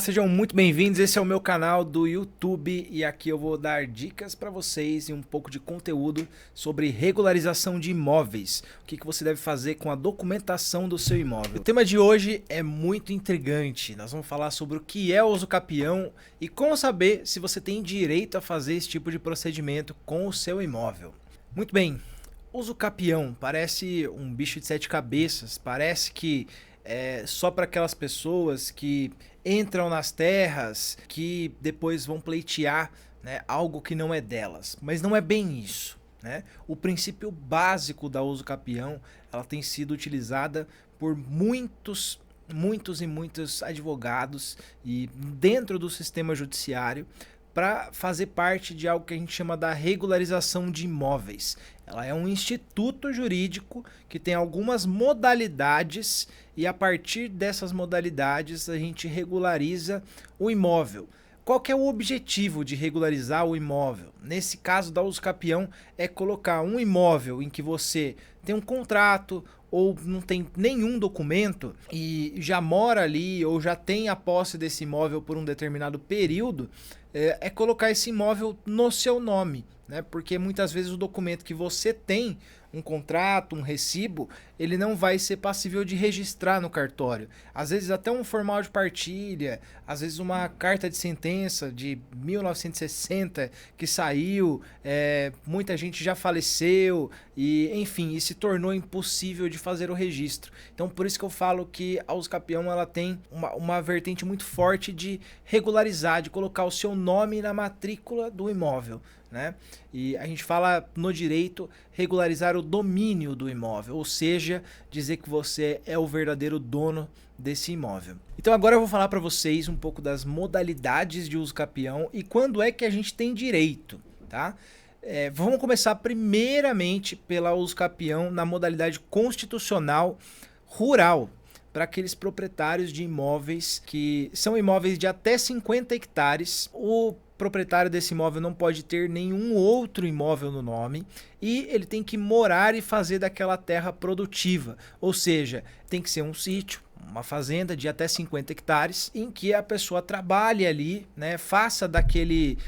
Sejam muito bem-vindos, esse é o meu canal do YouTube e aqui eu vou dar dicas para vocês e um pouco de conteúdo sobre regularização de imóveis. O que você deve fazer com a documentação do seu imóvel. O tema de hoje é muito intrigante, nós vamos falar sobre o que é o usucapião e como saber se você tem direito a fazer esse tipo de procedimento com o seu imóvel. Muito bem, usucapião parece um bicho de sete cabeças, parece que é só para aquelas pessoas que entram nas terras, que depois vão pleitear, né, algo que não é delas. Mas não é bem isso, né? O princípio básico da usucapião, ela tem sido utilizada por muitos advogados e dentro do sistema judiciário para fazer parte de algo que a gente chama da regularização de imóveis. Ela é um instituto jurídico que tem algumas modalidades e a partir dessas modalidades a gente regulariza o imóvel. Qual que é o objetivo de regularizar o imóvel? Nesse caso da usucapião é colocar um imóvel em que você tem um contrato ou não tem nenhum documento e já mora ali ou já tem a posse desse imóvel por um determinado período, é colocar esse imóvel no seu nome, né? Porque muitas vezes o documento que você tem, um contrato, um recibo, ele não vai ser passível de registrar no cartório. Às vezes até um formal de partilha, às vezes uma carta de sentença de 1960 que saiu, muita gente já faleceu e enfim, e se tornou impossível de fazer o registro. Então por isso que eu falo que a usucapião ela tem uma vertente muito forte de regularizar, de colocar o seu nome na matrícula do imóvel, né? E a gente fala no direito regularizar o domínio do imóvel, ou seja, dizer que você é o verdadeiro dono desse imóvel. Então agora eu vou falar para vocês um pouco das modalidades de usucapião e quando é que a gente tem direito, tá? Vamos começar primeiramente pela usucapião na modalidade constitucional rural, para aqueles proprietários de imóveis que são imóveis de até 50 hectares. O proprietário desse imóvel não pode ter nenhum outro imóvel no nome e ele tem que morar e fazer daquela terra produtiva, ou seja, tem que ser um sítio, uma fazenda de até 50 hectares em que a pessoa trabalhe ali, né, faça daquele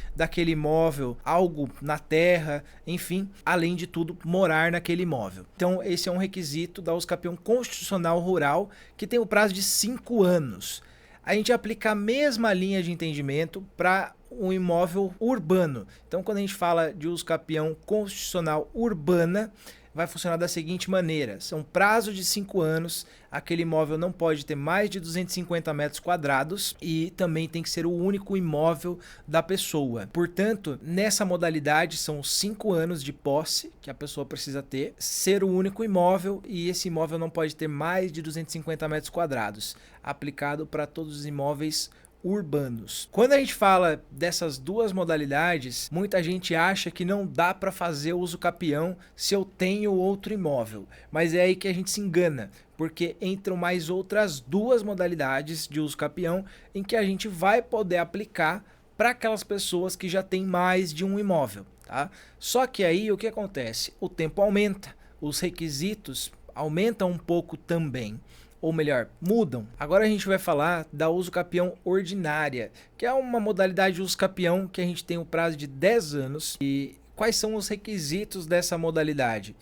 imóvel algo na terra, enfim, além de tudo, morar naquele imóvel. Então esse é um requisito da usucapião constitucional rural que tem o prazo de 5 anos. A gente aplica a mesma linha de entendimento para um imóvel urbano. Então quando a gente fala de usucapião constitucional urbana, vai funcionar da seguinte maneira: são prazo de 5 anos, aquele imóvel não pode ter mais de 250 metros quadrados e também tem que ser o único imóvel da pessoa. Portanto, nessa modalidade são 5 anos de posse que a pessoa precisa ter, ser o único imóvel e esse imóvel não pode ter mais de 250 metros quadrados, aplicado para todos os imóveis urbanos. Quando a gente fala dessas duas modalidades, muita gente acha que não dá para fazer o usucapião se eu tenho outro imóvel, mas é aí que a gente se engana, porque entram mais outras duas modalidades de usucapião em que a gente vai poder aplicar para aquelas pessoas que já têm mais de um imóvel, tá? Só que aí o que acontece? O tempo aumenta, os requisitos aumentam um pouco também. Ou melhor, mudam. Agora a gente vai falar da usucapião ordinária, que é uma modalidade de usucapião que a gente tem um prazo de 10 anos. E quais são os requisitos dessa modalidade?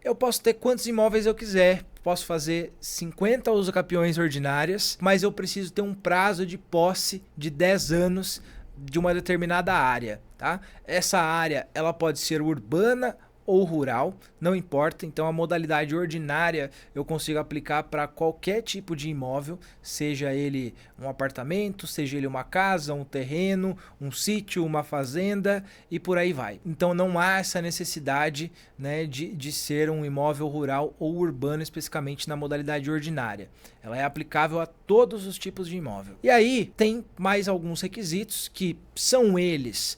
Eu posso ter quantos imóveis eu quiser, posso fazer 50 usucapiões ordinárias, mas eu preciso ter um prazo de posse de 10 anos de uma determinada área, tá? Essa área ela pode ser urbana ou rural, não importa. Então a modalidade ordinária eu consigo aplicar para qualquer tipo de imóvel, seja ele um apartamento, seja ele uma casa, um terreno, um sítio, uma fazenda e por aí vai. Então não há essa necessidade, né, de ser um imóvel rural ou urbano especificamente na modalidade ordinária. Ela é aplicável a todos os tipos de imóvel. E aí tem mais alguns requisitos que são eles.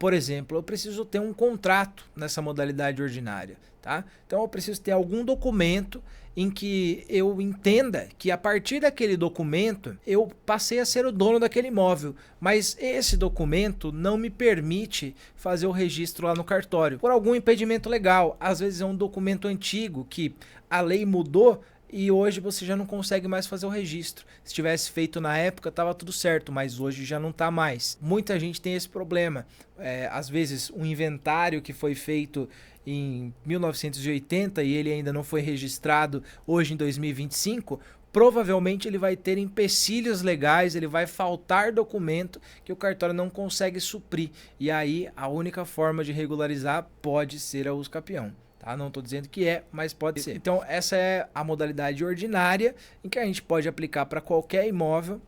Por exemplo, eu preciso ter um contrato nessa modalidade ordinária, tá? Então eu preciso ter algum documento em que eu entenda que a partir daquele documento eu passei a ser o dono daquele imóvel, mas esse documento não me permite fazer o registro lá no cartório por algum impedimento legal. Às vezes é um documento antigo que a lei mudou e hoje você já não consegue mais fazer o registro. Se tivesse feito na época, estava tudo certo, mas hoje já não está mais. Muita gente tem esse problema. Às vezes, um inventário que foi feito em 1980 e ele ainda não foi registrado hoje em 2025, provavelmente ele vai ter empecilhos legais, ele vai faltar documento que o cartório não consegue suprir. E aí a única forma de regularizar pode ser a uso capião. Tá? Não estou dizendo que é, mas pode ser. Então essa é a modalidade ordinária em que a gente pode aplicar para qualquer imóvel,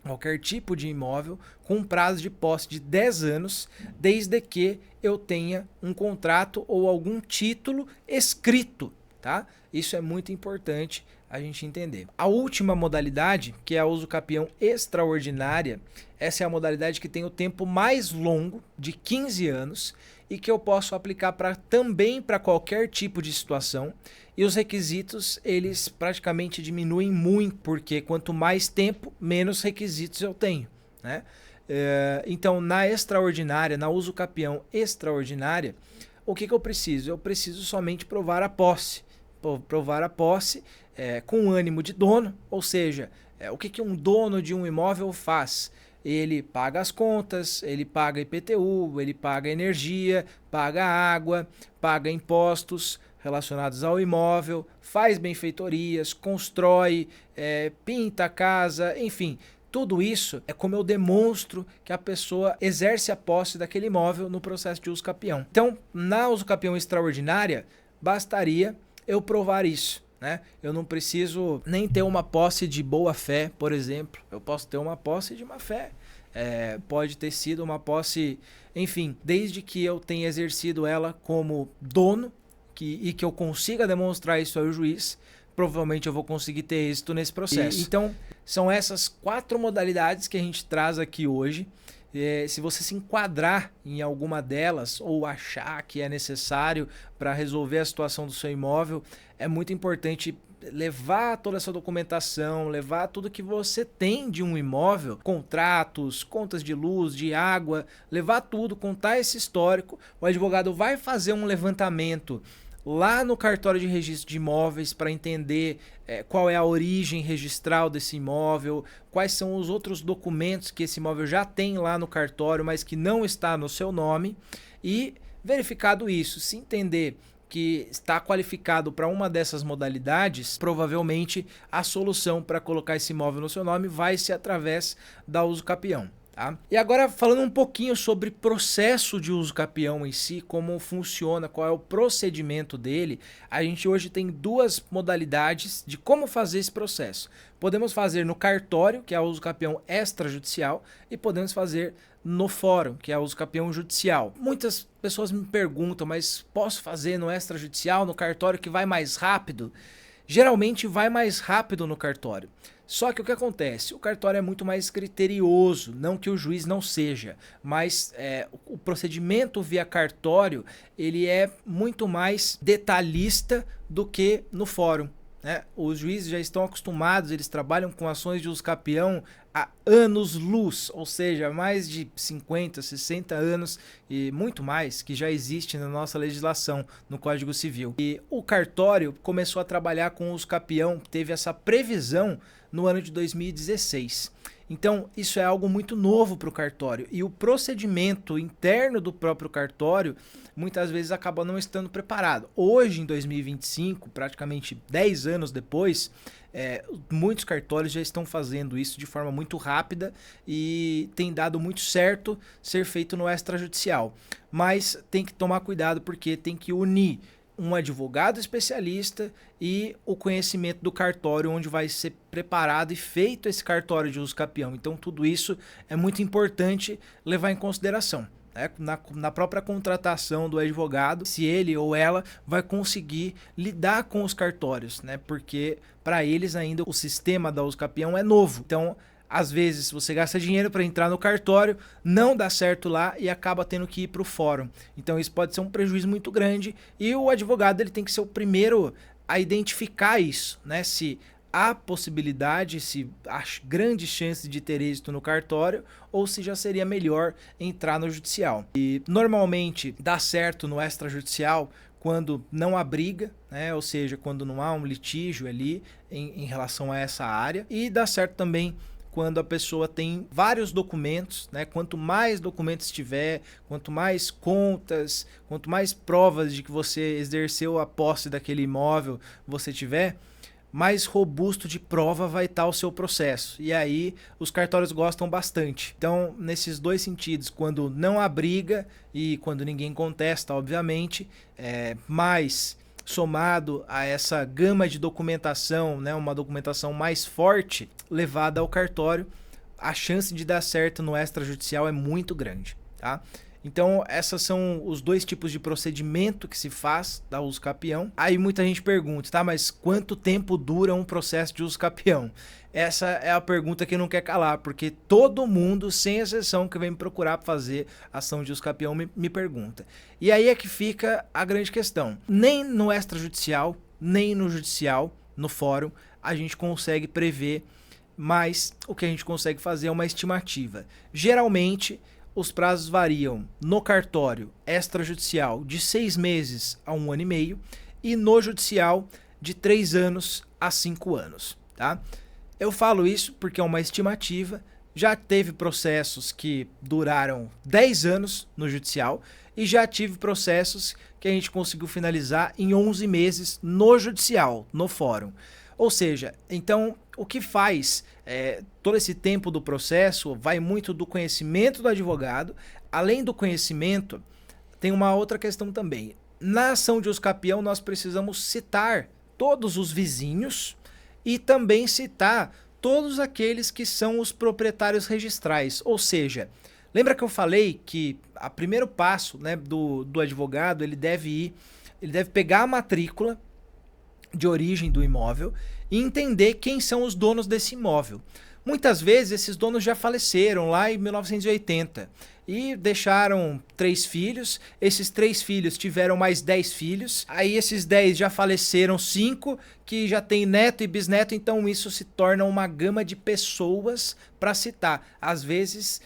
qualquer tipo de imóvel, com um prazo de posse de 10 anos, desde que eu tenha um contrato ou algum título escrito, tá? Isso é muito importante a gente entender. A última modalidade, que é a uso capião extraordinária, essa é a modalidade que tem o tempo mais longo, de 15 anos, e que eu posso aplicar também para qualquer tipo de situação. E os requisitos, eles praticamente diminuem muito, porque quanto mais tempo, menos requisitos eu tenho, né? Então, na extraordinária, na uso capião extraordinária, o que eu preciso? Eu preciso somente provar a posse. Provar a posse com ânimo de dono, ou seja, o que um dono de um imóvel faz? Ele paga as contas, ele paga IPTU, ele paga energia, paga água, paga impostos relacionados ao imóvel, faz benfeitorias, constrói, pinta a casa, enfim. Tudo isso é como eu demonstro que a pessoa exerce a posse daquele imóvel no processo de uso capião. Então, na uso capião extraordinária, bastaria eu provar isso, né? Eu não preciso nem ter uma posse de boa fé, por exemplo. Eu posso ter uma posse de má fé. Pode ter sido uma posse, enfim, desde que eu tenha exercido ela como dono e que eu consiga demonstrar isso ao juiz, provavelmente eu vou conseguir ter êxito nesse processo. Então, são essas 4 modalidades que a gente traz aqui hoje. Se você se enquadrar em alguma delas ou achar que é necessário para resolver a situação do seu imóvel, é muito importante levar toda essa documentação, levar tudo que você tem de um imóvel, contratos, contas de luz, de água, levar tudo, contar esse histórico. O advogado vai fazer um levantamento lá no cartório de registro de imóveis para entender qual é a origem registral desse imóvel, quais são os outros documentos que esse imóvel já tem lá no cartório, mas que não está no seu nome. E verificado isso, se entender que está qualificado para uma dessas modalidades, provavelmente a solução para colocar esse imóvel no seu nome vai ser através da uso capião. Tá? E agora falando um pouquinho sobre processo de uso capião em si, como funciona, qual é o procedimento dele, a gente hoje tem 2 modalidades de como fazer esse processo. Podemos fazer no cartório, que é o uso capião extrajudicial, e podemos fazer no fórum, que é o uso capião judicial. Muitas pessoas me perguntam, mas posso fazer no extrajudicial, no cartório, que vai mais rápido? Geralmente vai mais rápido no cartório. Só que o que acontece? O cartório é muito mais criterioso, não que o juiz não seja, mas o procedimento via cartório ele é muito mais detalhista do que no fórum, né? Os juízes já estão acostumados, eles trabalham com ações de uso capião há anos-luz, ou seja, mais de 50, 60 anos e muito mais que já existe na nossa legislação, no Código Civil. E o cartório começou a trabalhar com o uso capião, teve essa previsão no ano de 2016. Então, isso é algo muito novo para o cartório e o procedimento interno do próprio cartório muitas vezes acaba não estando preparado. Hoje, em 2025, praticamente 10 anos depois, muitos cartórios já estão fazendo isso de forma muito rápida e tem dado muito certo ser feito no extrajudicial. Mas tem que tomar cuidado porque tem que unir um advogado especialista e o conhecimento do cartório onde vai ser preparado e feito esse cartório de uso capião. Então tudo isso é muito importante levar em consideração, né? Na própria contratação do advogado, se ele ou ela vai conseguir lidar com os cartórios, né? Porque para eles ainda o sistema da uso capião é novo. Então às vezes você gasta dinheiro para entrar no cartório, não dá certo lá e acaba tendo que ir para o fórum. Então isso pode ser um prejuízo muito grande e o advogado ele tem que ser o primeiro a identificar isso, né? Se há possibilidade, se há grandes chances de ter êxito no cartório ou se já seria melhor entrar no judicial. E normalmente dá certo no extrajudicial quando não há briga, né? Ou seja, quando não há um litígio ali em relação a essa área. E dá certo também quando a pessoa tem vários documentos, né? Quanto mais documentos tiver, quanto mais contas, quanto mais provas de que você exerceu a posse daquele imóvel você tiver, mais robusto de prova vai estar o seu processo. E aí os cartórios gostam bastante. Então, nesses dois sentidos, quando não há briga e quando ninguém contesta, obviamente, mais somado a essa gama de documentação, né, uma documentação mais forte levada ao cartório, a chance de dar certo no extrajudicial é muito grande, tá? Então, esses são os dois tipos de procedimento que se faz da uso capião. Aí muita gente pergunta, tá, mas quanto tempo dura um processo de uso capião? Essa é a pergunta que não quer calar, porque todo mundo, sem exceção, que vem me procurar para fazer ação de uso capião me pergunta. E aí é que fica a grande questão. Nem no extrajudicial, nem no judicial, no fórum, a gente consegue prever, mas o que a gente consegue fazer é uma estimativa. Geralmente, os prazos variam no cartório extrajudicial de 6 meses a 1 ano e meio e no judicial de 3 anos a 5 anos, tá? Eu falo isso porque é uma estimativa. Já teve processos que duraram 10 anos no judicial e já tive processos que a gente conseguiu finalizar em 11 meses no judicial, no fórum. Ou seja, então o que faz todo esse tempo do processo vai muito do conhecimento do advogado. Além do conhecimento, tem uma outra questão também. Na ação de uso capião, nós precisamos citar todos os vizinhos e também citar todos aqueles que são os proprietários registrais. Ou seja, lembra que eu falei que o primeiro passo, né, do advogado, ele deve pegar a matrícula de origem do imóvel e entender quem são os donos desse imóvel. Muitas vezes esses donos já faleceram lá em 1980 e deixaram 3 filhos. Esses 3 filhos tiveram mais 10 filhos. Aí esses 10 já faleceram 5 que já tem neto e bisneto. Então isso se torna uma gama de pessoas para citar. Às vezes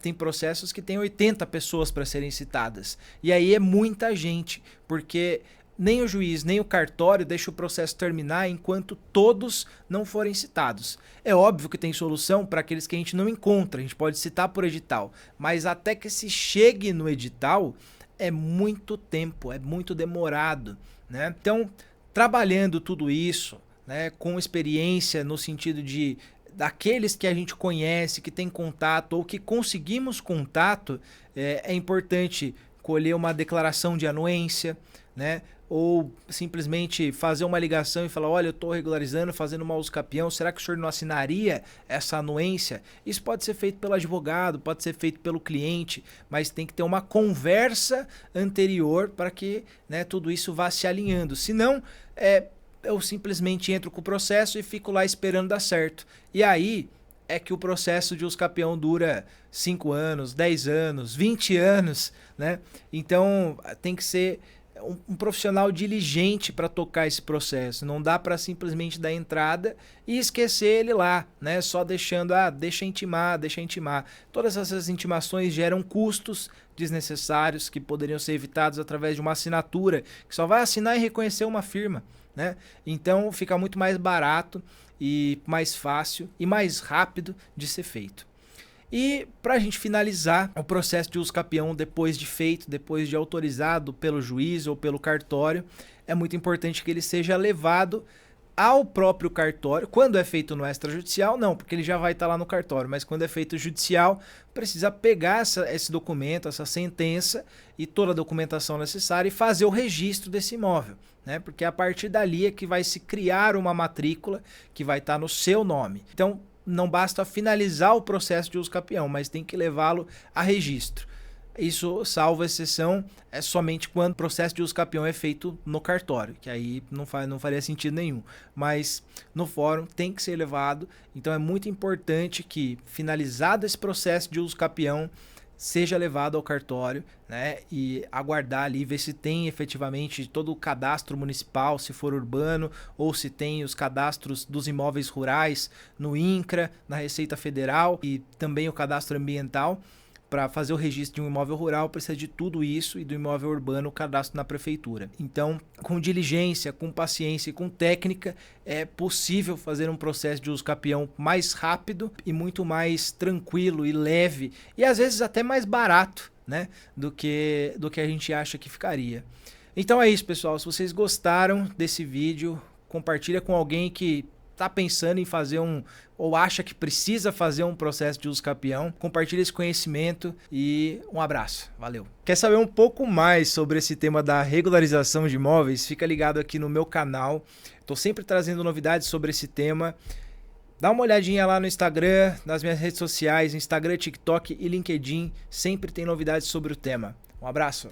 tem processos que tem 80 pessoas para serem citadas. E aí é muita gente, porque nem o juiz, nem o cartório deixa o processo terminar enquanto todos não forem citados. É óbvio que tem solução para aqueles que a gente não encontra, a gente pode citar por edital, mas até que se chegue no edital é muito tempo, é muito demorado, né? Então, trabalhando tudo isso, né, com experiência no sentido de daqueles que a gente conhece, que tem contato ou que conseguimos contato, é importante colher uma declaração de anuência, né? Ou simplesmente fazer uma ligação e falar, olha, eu estou regularizando, fazendo uma uso capião, será que o senhor não assinaria essa anuência? Isso pode ser feito pelo advogado, pode ser feito pelo cliente, mas tem que ter uma conversa anterior para que, né, tudo isso vá se alinhando. Senão, eu simplesmente entro com o processo e fico lá esperando dar certo. E aí é que o processo de uso capião dura 5 anos, 10 anos, 20 anos, né? Então tem que ser um profissional diligente para tocar esse processo. Não dá para simplesmente dar entrada e esquecer ele lá, né? Só deixando, deixa intimar, deixa intimar. Todas essas intimações geram custos desnecessários que poderiam ser evitados através de uma assinatura, que só vai assinar e reconhecer uma firma, né? Então fica muito mais barato e mais fácil e mais rápido de ser feito. E para a gente finalizar o processo de uso capião depois de feito, depois de autorizado pelo juiz ou pelo cartório, é muito importante que ele seja levado ao próprio cartório. Quando é feito no extrajudicial, não, porque ele já vai estar lá no cartório, mas quando é feito judicial, precisa pegar esse documento, essa sentença e toda a documentação necessária e fazer o registro desse imóvel, né? Porque a partir dali é que vai se criar uma matrícula que vai estar no seu nome. Então, não basta finalizar o processo de uso capião, mas tem que levá-lo a registro. Isso, salvo exceção, é somente quando o processo de uso capião é feito no cartório, que aí não faria sentido nenhum. Mas no fórum tem que ser levado, então é muito importante que, finalizado esse processo de uso capião, seja levado ao cartório, né, e aguardar ali, ver se tem efetivamente todo o cadastro municipal, se for urbano, ou se tem os cadastros dos imóveis rurais no INCRA, na Receita Federal e também o cadastro ambiental, para fazer o registro de um imóvel rural, precisa de tudo isso, e do imóvel urbano, o cadastro na prefeitura. Então, com diligência, com paciência e com técnica, é possível fazer um processo de uso capião mais rápido e muito mais tranquilo e leve, e às vezes até mais barato, né, do que a gente acha que ficaria. Então é isso, pessoal. Se vocês gostaram desse vídeo, compartilha com alguém que está pensando em fazer ou acha que precisa fazer um processo de uso capião. Compartilha esse conhecimento e um abraço. Valeu. Quer saber um pouco mais sobre esse tema da regularização de imóveis? Fica ligado aqui no meu canal. Estou sempre trazendo novidades sobre esse tema. Dá uma olhadinha lá no Instagram, nas minhas redes sociais, Instagram, TikTok e LinkedIn. Sempre tem novidades sobre o tema. Um abraço.